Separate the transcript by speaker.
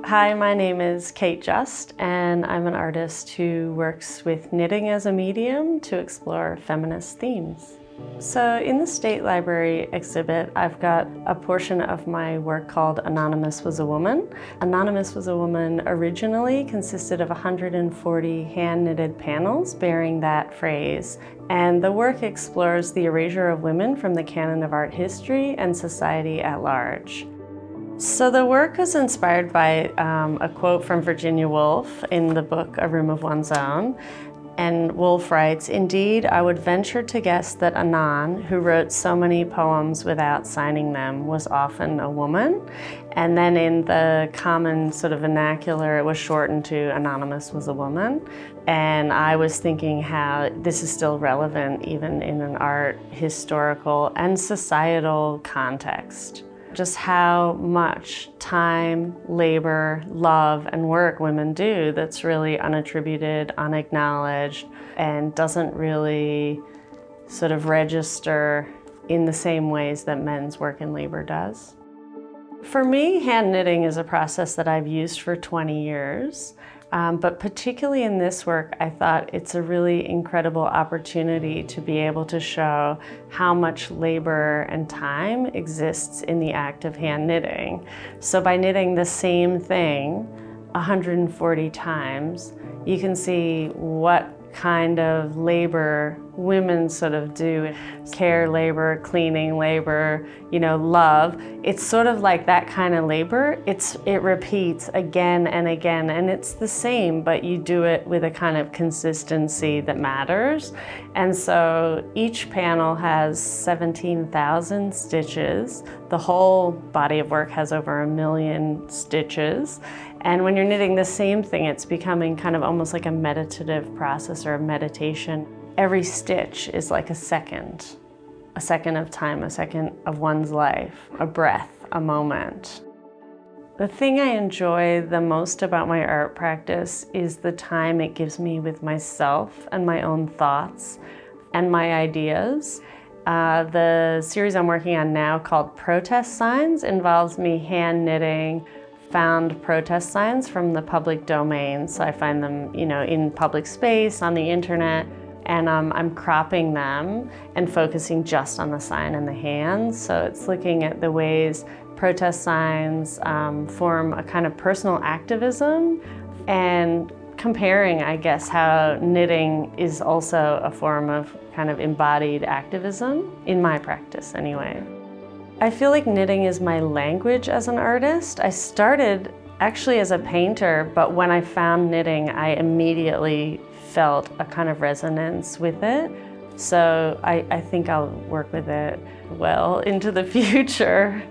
Speaker 1: Hi, my name is Kate Just, and I'm an artist who works with knitting as a medium to explore feminist themes. So in the State Library exhibit, I've got a portion of my work called Anonymous Was a Woman. Anonymous Was a Woman originally consisted of 140 hand-knitted panels bearing that phrase, and the work explores the erasure of women from the canon of art history and society at large. So the work was inspired by a quote from Virginia Woolf in the book A Room of One's Own. And Woolf writes, "Indeed, I would venture to guess that Anon, who wrote so many poems without signing them, was often a woman." And then in the common sort of vernacular, it was shortened to Anonymous Was a Woman. And I was thinking how this is still relevant even in an art, historical, and societal context. Just how much time, labor, love, and work women do that's really unattributed, unacknowledged, and doesn't really sort of register in the same ways that men's work and labor does. For me, hand knitting is a process that I've used for 20 years. But particularly in this work, I thought it's a really incredible opportunity to be able to show how much labor and time exists in the act of hand knitting. So by knitting the same thing 140 times, you can see what kind of labor women sort of do. Care labor, cleaning labor, love. It's sort of like that kind of labor. It repeats again and again, and it's the same, but you do it with a kind of consistency that matters. And so each panel has 17,000 stitches. The whole body of work has over 1 million stitches. And when you're knitting the same thing, it's becoming kind of almost like a meditative process or a meditation. Every stitch is like a second of time, a second of one's life, a breath, a moment. The thing I enjoy the most about my art practice is the time it gives me with myself and my own thoughts and my ideas. The series I'm working on now, called Protest Signs, involves me hand knitting found protest signs from the public domain. So I find them, in public space, on the internet, and I'm cropping them and focusing just on the sign and the hands. So it's looking at the ways protest signs form a kind of personal activism, and comparing, I guess, how knitting is also a form of kind of embodied activism, in my practice anyway. I feel like knitting is my language as an artist. I started actually as a painter, but when I found knitting, I immediately felt a kind of resonance with it. So I think I'll work with it well into the future.